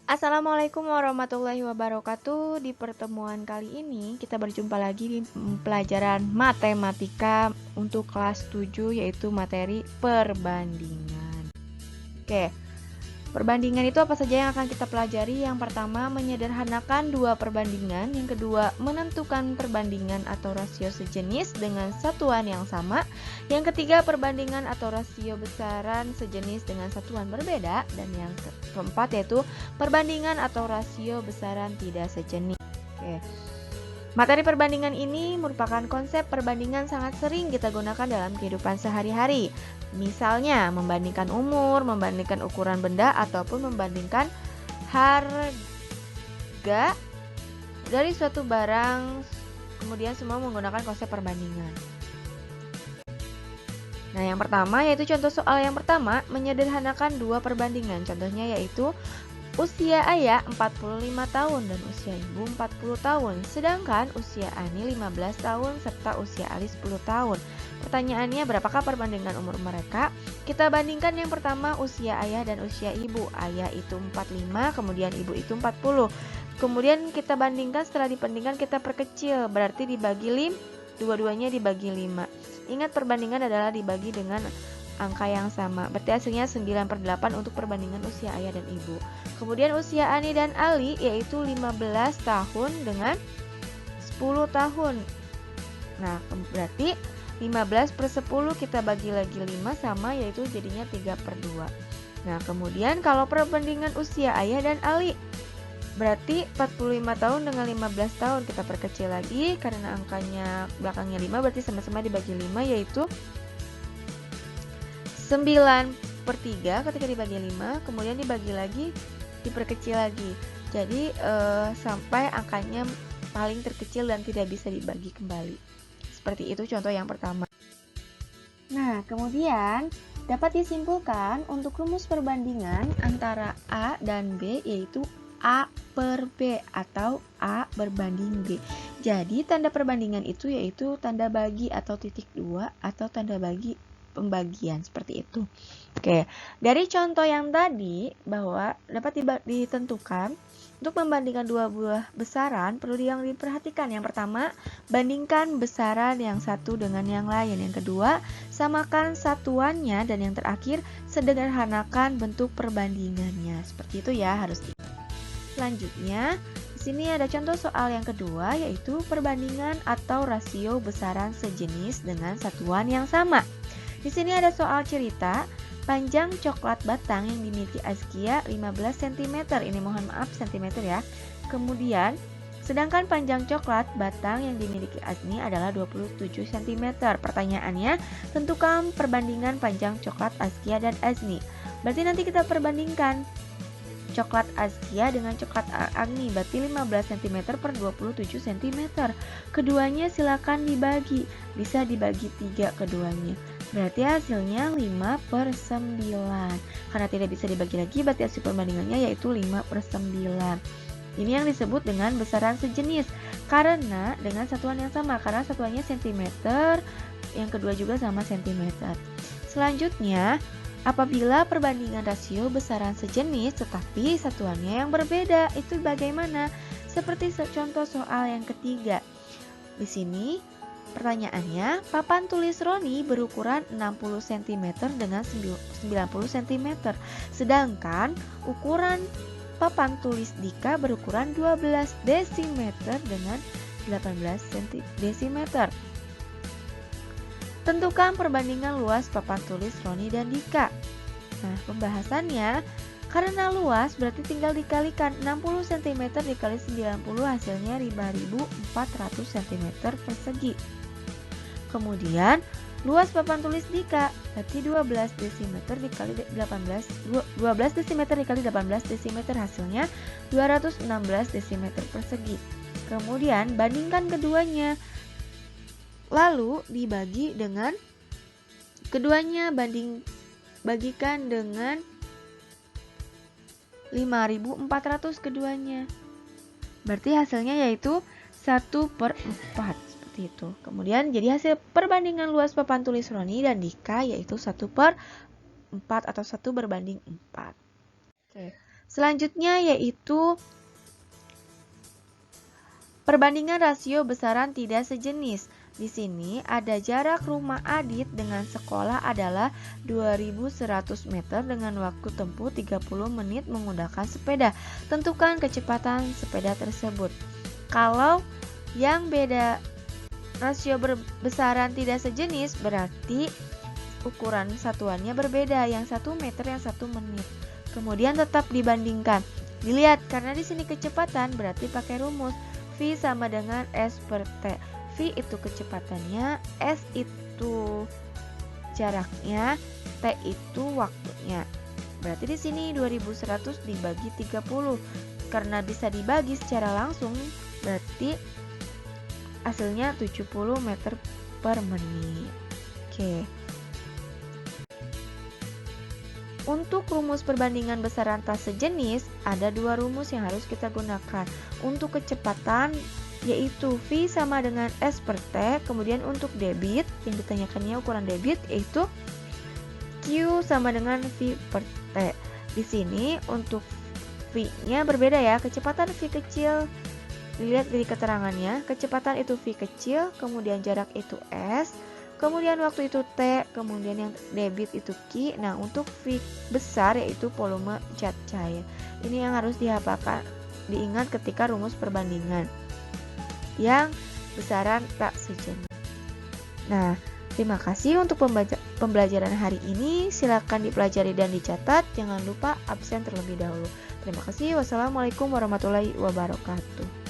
Assalamualaikum warahmatullahi wabarakatuh. Di pertemuan kali ini kita berjumpa lagi di pelajaran matematika untuk kelas 7 yaitu materi perbandingan. Oke. Perbandingan itu apa saja yang akan kita pelajari? Yang pertama, menyederhanakan dua perbandingan. Yang kedua, menentukan perbandingan atau rasio sejenis dengan satuan yang sama. Yang ketiga, perbandingan atau rasio besaran sejenis dengan satuan berbeda. Dan yang keempat yaitu perbandingan atau rasio besaran tidak sejenis. Oke. Materi perbandingan ini merupakan konsep perbandingan sangat sering kita gunakan dalam kehidupan sehari-hari. Misalnya, membandingkan umur, membandingkan ukuran benda, ataupun membandingkan harga dari suatu barang. Kemudian semua menggunakan konsep perbandingan. Nah, yang pertama yaitu contoh soal yang pertama, menyederhanakan dua perbandingan. Contohnya yaitu usia ayah 45 tahun dan usia ibu 40 tahun, sedangkan usia Ani 15 tahun serta usia Ali 10 tahun. Pertanyaannya, berapakah perbandingan umur mereka? Kita bandingkan yang pertama usia ayah dan usia ibu. Ayah itu 45, kemudian ibu itu 40. Kemudian kita bandingkan, setelah dibandingkan kita perkecil, berarti dibagi 5, dua-duanya dibagi 5. Ingat, perbandingan adalah dibagi dengan angka yang sama. Berarti hasilnya 9/8 untuk perbandingan usia ayah dan ibu. Kemudian usia Ani dan Ali yaitu 15 tahun dengan 10 tahun. Nah, berarti 15/10 kita bagi lagi 5 sama, yaitu jadinya 3/2. Nah, kemudian kalau perbandingan usia ayah dan Ali, berarti 45 tahun dengan 15 tahun kita perkecil lagi karena angkanya belakangnya 5, berarti sama-sama dibagi 5, yaitu 9/3 ketika dibagi 5, kemudian dibagi lagi, diperkecil lagi. Jadi sampai angkanya paling terkecil dan tidak bisa dibagi kembali. Seperti itu contoh yang pertama. Nah, kemudian dapat disimpulkan untuk rumus perbandingan antara A dan B yaitu A per B atau A berbanding B. Jadi tanda perbandingan itu yaitu tanda bagi atau titik 2 atau tanda bagi pembagian, seperti itu. Oke, dari contoh yang tadi bahwa dapat ditentukan untuk membandingkan dua buah besaran perlu yang diperhatikan. Yang pertama, bandingkan besaran yang satu dengan yang lain. Yang kedua, samakan satuannya, dan yang terakhir, sederhanakan bentuk perbandingannya. Seperti itu ya, harus. Selanjutnya, di sini ada contoh soal yang kedua yaitu perbandingan atau rasio besaran sejenis dengan satuan yang sama. Di sini ada soal cerita, panjang coklat batang yang dimiliki Azkia 15 cm. Ini mohon maaf cm ya. Kemudian, sedangkan panjang coklat batang yang dimiliki Azni adalah 27 cm. Pertanyaannya, tentukan perbandingan panjang coklat Azkia dan Azni. Berarti nanti kita perbandingkan coklat Azkia dengan coklat Agni, berarti 15 cm per 27 cm. Keduanya silakan dibagi, bisa dibagi 3 keduanya. Berarti hasilnya 5/9. Karena tidak bisa dibagi lagi, berarti hasil perbandingannya yaitu 5/9. Ini yang disebut dengan besaran sejenis karena dengan satuan yang sama, karena satuannya cm, yang kedua juga sama cm. Selanjutnya, apabila perbandingan rasio besaran sejenis tetapi satuannya yang berbeda, itu bagaimana? Seperti contoh soal yang ketiga. Di sini pertanyaannya, papan tulis Roni berukuran 60 cm dengan 90 cm, sedangkan ukuran papan tulis Dika berukuran 12 dm dengan 18 cm. Tentukan perbandingan luas papan tulis Roni dan Dika. Nah, pembahasannya, karena luas berarti tinggal dikalikan 60 cm dikali 90 hasilnya 5.400 cm persegi. Kemudian luas papan tulis Dika berarti 12 dm dikali 18 12 dm dikali 18 dm hasilnya 216 dm persegi. Kemudian bandingkan keduanya. Lalu dibagi dengan keduanya, bagikan dengan 5.400 keduanya. Berarti hasilnya yaitu 1/4. Seperti itu. Kemudian jadi hasil perbandingan luas papan tulis Roni dan Dika yaitu 1/4 atau 1/4. Oke. Selanjutnya yaitu perbandingan rasio besaran tidak sejenis. Di sini ada jarak rumah Adit dengan sekolah adalah 2100 meter dengan waktu tempuh 30 menit menggunakan sepeda. Tentukan kecepatan sepeda tersebut. Kalau yang beda rasio besaran tidak sejenis, berarti ukuran satuannya berbeda, yang 1 meter, yang 1 menit. Kemudian tetap dibandingkan. Dilihat, karena di sini kecepatan berarti pakai rumus V sama dengan S per T. V itu kecepatannya, S itu jaraknya, T itu waktunya. Berarti di sini 2100 dibagi 30. Karena bisa dibagi secara langsung, berarti hasilnya 70 meter per menit. Oke. Untuk rumus perbandingan besaran tas sejenis, ada dua rumus yang harus kita gunakan. Untuk kecepatan, yaitu V sama dengan S per T. Kemudian untuk debit, yang ditanyakannya ukuran debit, yaitu Q sama dengan V per T. Di sini untuk V-nya berbeda ya, kecepatan V kecil. Dilihat dari keterangannya, kecepatan itu V kecil, kemudian jarak itu S, kemudian waktu itu T, kemudian yang debit itu Q. Nah, untuk V besar yaitu volume zat cair. Ini yang harus dihafalkan, diingat ketika rumus perbandingan yang besaran tak sejenis. Nah, terima kasih untuk pembelajaran hari ini. Silakan dipelajari dan dicatat. Jangan lupa absen terlebih dahulu. Terima kasih. Wassalamualaikum warahmatullahi wabarakatuh.